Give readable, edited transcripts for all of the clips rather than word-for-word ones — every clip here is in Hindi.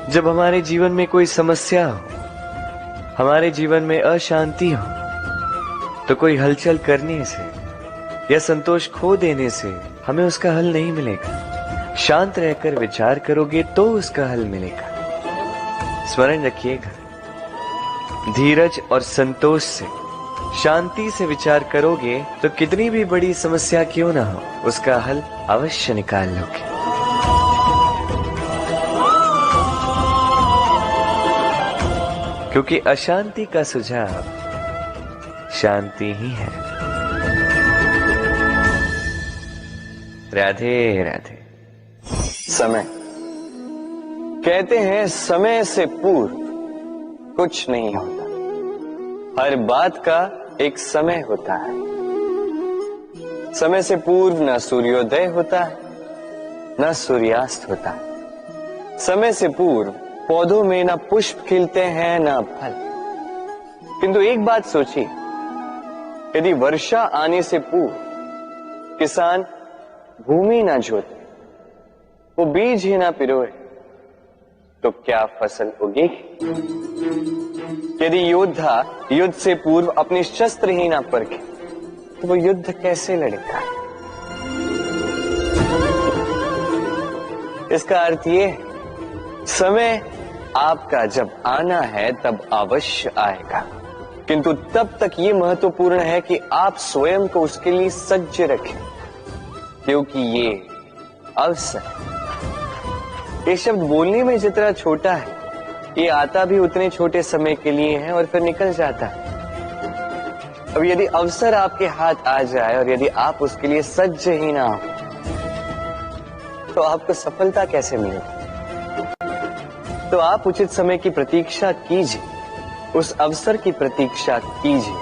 जब हमारे जीवन में कोई समस्या हो, हमारे जीवन में अशांति हो, तो कोई हलचल करने से या संतोष खो देने से हमें उसका हल नहीं मिलेगा। शांत रहकर विचार करोगे तो उसका हल मिलेगा। स्मरण रखिएगा, धीरज और संतोष से, शांति से विचार करोगे तो कितनी भी बड़ी समस्या क्यों ना हो, उसका हल अवश्य निकाल लोगे। क्योंकि अशांति का सुझाव शांति ही है। राधे राधे। समय, कहते हैं समय से पूर्व कुछ नहीं होता। हर बात का एक समय होता है। समय से पूर्व न सूर्योदय होता है, न सूर्यास्त होता है। समय से पूर्व पौधों में न पुष्प खिलते हैं न फल। किंतु एक बात सोचिए, यदि वर्षा आने से पूर्व किसान भूमि ना जोते, वो बीज ही ना पिरोए, तो क्या फसल उगेगी? यदि योद्धा युद्ध से पूर्व अपने शस्त्र ही ना परखे, तो वो युद्ध कैसे लड़ेगा? इसका अर्थ ये है, समय आपका जब आना है तब अवश्य आएगा, किंतु तब तक ये महत्वपूर्ण है कि आप स्वयं को उसके लिए सज्ज रखें, क्योंकि ये अवसर, ये शब्द बोलने में जितना छोटा है, ये आता भी उतने छोटे समय के लिए है और फिर निकल जाता है। अब यदि अवसर आपके हाथ आ जाए और यदि आप उसके लिए सज्ज ही ना हो, तो आपको सफलता कैसे मिलेगी? तो आप उचित समय की प्रतीक्षा कीजिए, उस अवसर की प्रतीक्षा कीजिए,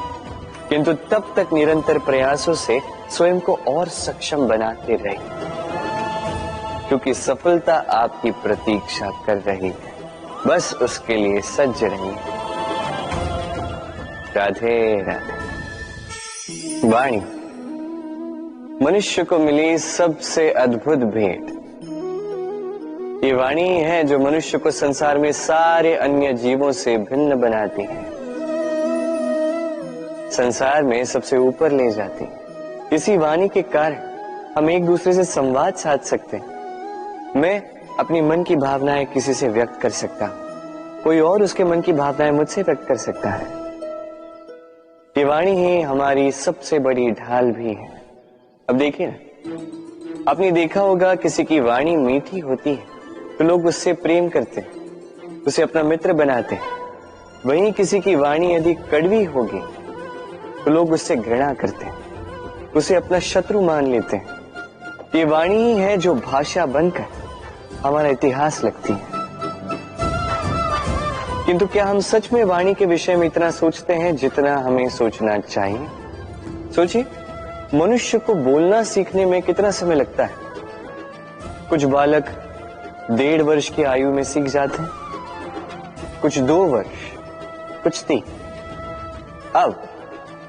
किंतु तब तक निरंतर प्रयासों से स्वयं को और सक्षम बनाते रहिए, क्योंकि सफलता आपकी प्रतीक्षा कर रही है। बस उसके लिए सज्ज रहिए। राधे राधे। वाणी मनुष्य को मिली सबसे अद्भुत भेंट। ये वाणी है जो मनुष्य को संसार में सारे अन्य जीवों से भिन्न बनाती है, संसार में सबसे ऊपर ले जाती है। इसी वाणी के कारण हम एक दूसरे से संवाद साध सकते हैं। मैं अपनी मन की भावनाएं किसी से व्यक्त कर सकता हूं, कोई और उसके मन की भावनाएं मुझसे व्यक्त कर सकता है। ये वाणी ही हमारी सबसे बड़ी ढाल भी है। अब देखिए ना, आपने देखा होगा किसी की वाणी मीठी होती है तो लोग उससे प्रेम करते हैं, उसे अपना मित्र बनाते हैं। वहीं किसी की वाणी यदि कड़वी होगी तो लोग उससे घृणा करते हैं, उसे अपना शत्रु मान लेते हैं। ये वाणी ही है जो भाषा बनकर हमारा इतिहास लिखती है। किंतु क्या हम सच में वाणी के विषय में इतना सोचते हैं जितना हमें सोचना चाहिए? सोचिए, मनुष्य को बोलना सीखने में कितना समय लगता है। कुछ बालक 1.5 वर्ष की आयु में सीख जाते हैं, कुछ 2 वर्ष, कुछ 3। अब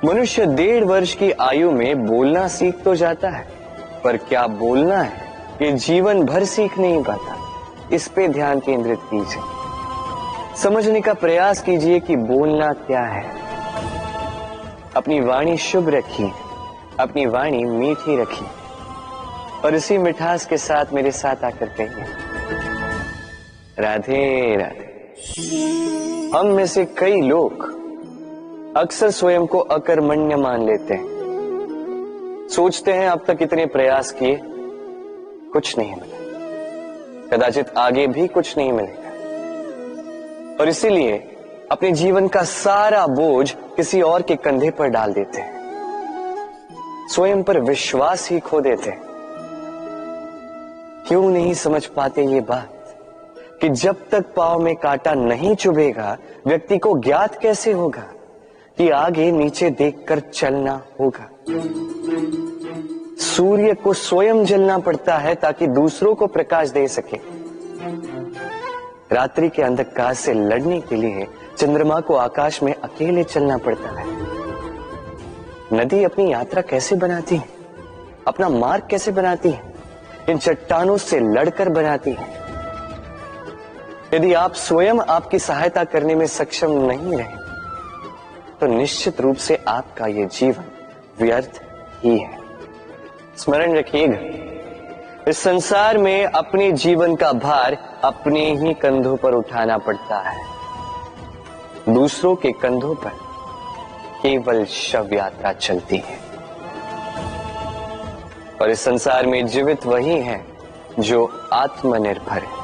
मनुष्य 1.5 वर्ष की आयु में बोलना सीख तो जाता है, पर क्या बोलना है ये जीवन भर सीख नहीं पाता। इस पे ध्यान केंद्रित कीजिए, समझने का प्रयास कीजिए कि बोलना क्या है। अपनी वाणी शुभ रखिए, अपनी वाणी मीठी रखिए, और इसी मिठास के साथ मेरे साथ आकर कहिए, राधे राधे। हम में से कई लोग अक्सर स्वयं को अकर्मण्य मान लेते हैं। सोचते हैं अब तक इतने प्रयास किए, कुछ नहीं मिला, कदाचित आगे भी कुछ नहीं मिलेगा, और इसीलिए अपने जीवन का सारा बोझ किसी और के कंधे पर डाल देते हैं, स्वयं पर विश्वास ही खो देते हैं। क्यों नहीं समझ पाते ये बात कि जब तक पांव में कांटा नहीं चुभेगा, व्यक्ति को ज्ञात कैसे होगा कि आगे नीचे देखकर चलना होगा। सूर्य को स्वयं जलना पड़ता है ताकि दूसरों को प्रकाश दे सके। रात्रि के अंधकार से लड़ने के लिए चंद्रमा को आकाश में अकेले चलना पड़ता है। नदी अपनी यात्रा कैसे बनाती है, अपना मार्ग कैसे बनाती है? इन चट्टानों से लड़कर बनाती है। यदि आप स्वयं आपकी सहायता करने में सक्षम नहीं रहे तो निश्चित रूप से आपका यह जीवन व्यर्थ ही है। स्मरण रखिएगा, इस संसार में अपने जीवन का भार अपने ही कंधों पर उठाना पड़ता है। दूसरों के कंधों पर केवल शव यात्रा चलती है। और इस संसार में जीवित वही है जो आत्मनिर्भर है।